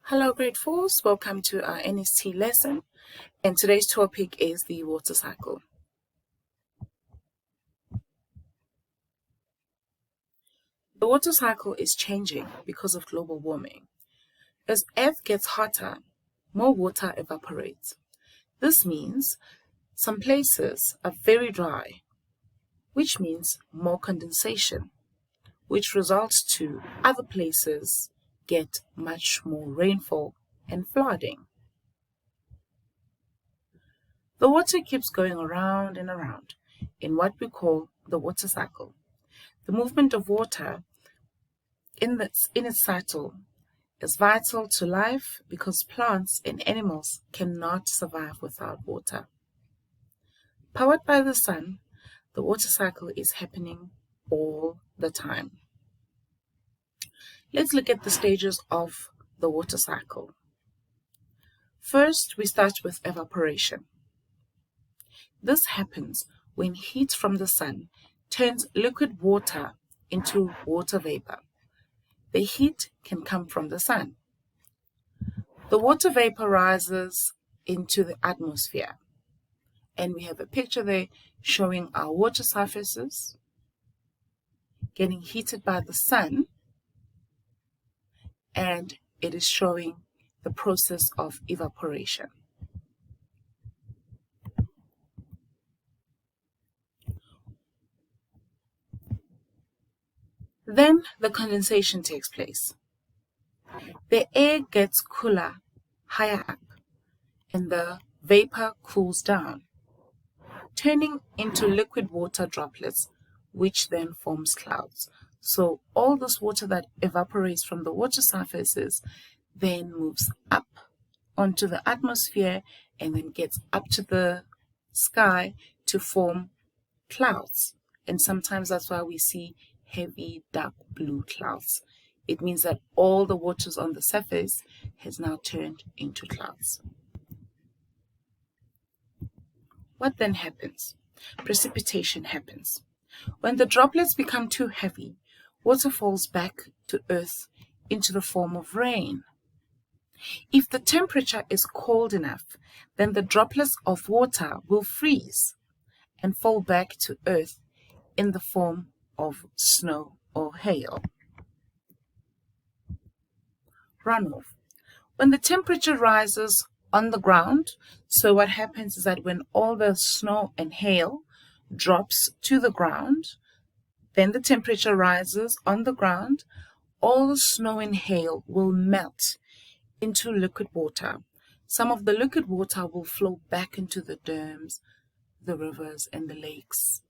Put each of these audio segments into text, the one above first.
Hello grade 4s, welcome to our NST lesson, and today's topic is the water cycle. The water cycle is changing because of global warming. As Earth gets hotter, more water evaporates. This means some places are very dry, which means more condensation, which results to other places get much more rainfall and flooding. The water keeps going around and around in what we call the water cycle. The movement of water in its cycle is vital to life because plants and animals cannot survive without water. Powered by the sun, the water cycle is happening all the time. Let's look at the stages of the water cycle. First, we start with evaporation. This happens when heat from the sun turns liquid water into water vapor. The heat can come from the sun. The water vapor rises into the atmosphere, and we have a picture there showing our water surfaces getting heated by the sun, and it is showing the process of evaporation. Then the condensation takes place. The air gets cooler higher up, and the vapor cools down, turning into liquid water droplets, which then forms clouds. So all this water that evaporates from the water surfaces then moves up onto the atmosphere and then gets up to the sky to form clouds. And sometimes that's why we see heavy dark blue clouds. It means that all the waters on the surface has now turned into clouds. What then happens? Precipitation happens. When the droplets become too heavy, water falls back to earth into the form of rain. If the temperature is cold enough, then the droplets of water will freeze and fall back to earth in the form of snow or hail. Runoff. When the temperature rises on the ground, so what happens is that when all the snow and hail drops to the ground, then the temperature rises on the ground, all the snow and hail will melt into liquid water. Some of the liquid water will flow back into the dams, the rivers and the lakes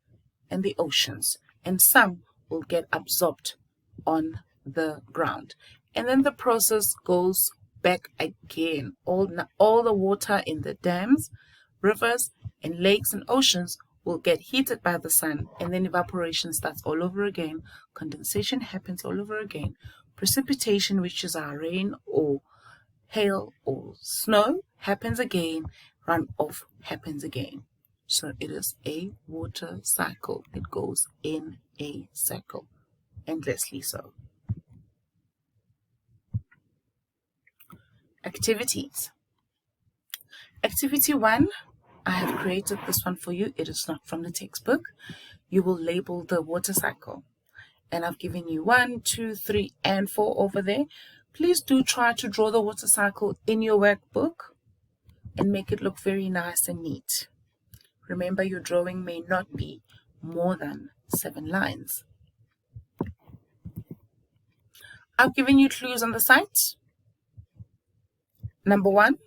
and the oceans, and some will get absorbed on the ground. And then the process goes back again. All the water in the dams, rivers and lakes and oceans will get heated by the sun, and then evaporation starts all over again. Condensation happens all over again. Precipitation, which is our rain or hail or snow, happens again. Runoff happens again. So it is a water cycle. It goes in a cycle, endlessly so. Activities. Activity 1, I have created this one for you. It is not from the textbook. You will label the water cycle. And I've given you 1, 2, 3, and 4 over there. Please do try to draw the water cycle in your workbook and make it look very nice and neat. Remember, your drawing may not be more than 7 lines. I've given you clues on the site. Number 1,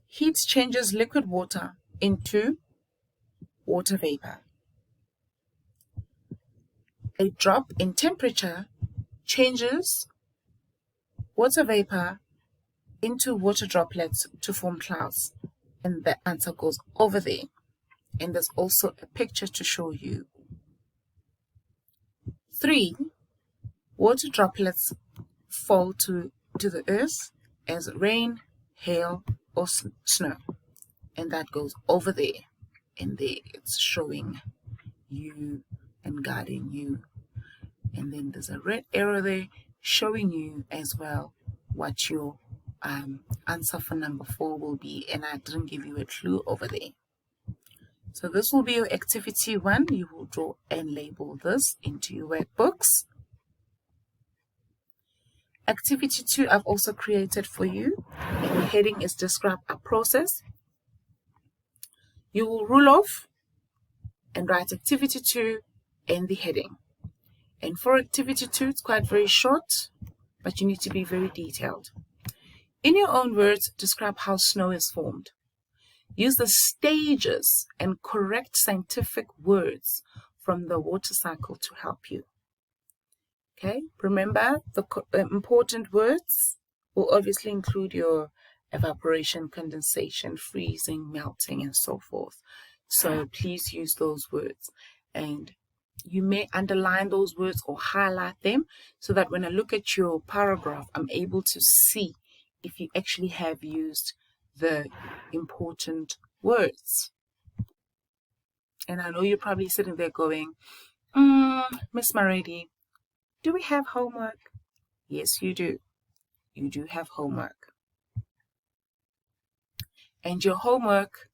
heat changes liquid water into water vapor. A drop in temperature changes water vapor into water droplets to form clouds. And the answer goes over there. And there's also a picture to show you. 3, water droplets fall to the earth as rain, hail, or snow. And that goes over there. And there it's showing you and guiding you. And then there's a red arrow there showing you as well what your answer for number 4 will be, and I didn't give you a clue over there. So this will be your activity 1. You will draw and label this into your workbooks. Activity 2 I've also created for you, and the heading is describe a process. You will rule off and write activity 2 and the heading. And for activity 2, it's quite very short, but you need to be very detailed. In your own words, describe how snow is formed. Use the stages and correct scientific words from the water cycle to help you. Okay, remember the important words will obviously include your evaporation, condensation, freezing, melting, and so forth. So please use those words, and you may underline those words or highlight them so that when I look at your paragraph, I'm able to see if you actually have used the important words. And I know you're probably sitting there going, Miss Marady, do we have homework? Yes, you do. You do have homework. And your homework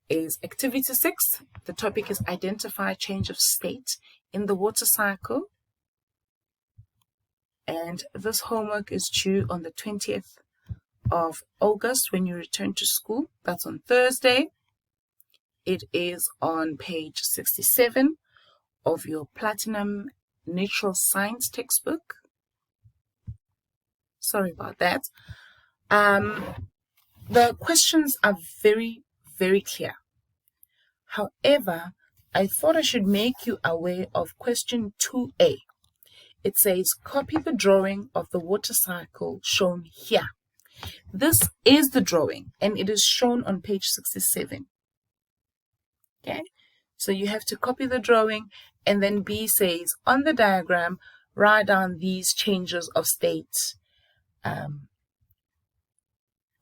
is activity 6. The topic is identify change of state in the water cycle. And this homework is due on the 20th of August when you return to school. That's on Thursday. It is on page 67 of your Platinum Natural Science textbook. Sorry about that. The questions are very, very clear. However, I thought I should make you aware of question 2A. It says, copy the drawing of the water cycle shown here. This is the drawing, and it is shown on page 67. Okay, so you have to copy the drawing, and then B says, on the diagram, write down these changes of state.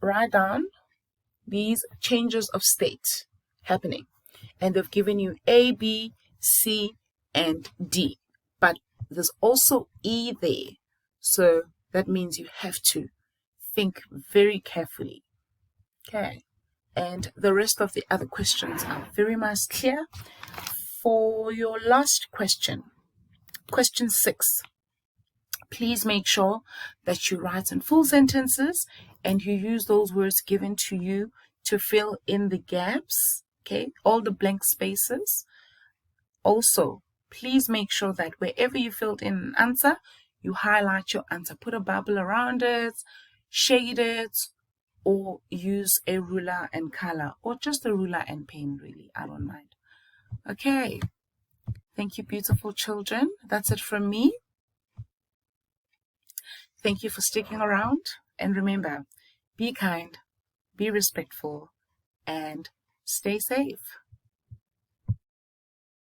Write down these changes of state happening. And they've given you A, B, C, and D. But there's also E there. So that means you have to think very carefully. Okay. And the rest of the other questions are very much clear. For your last question, question 6, please make sure that you write in full sentences and you use those words given to you to fill in the gaps, okay, all the blank spaces. Also, please make sure that wherever you filled in an answer, you highlight your answer, put a bubble around it, shade it, or use a ruler and color, or just a ruler and pen, really, I don't mind. Okay, thank you, beautiful children. That's it from me. Thank you for sticking around, and remember, be kind, be respectful, and stay safe.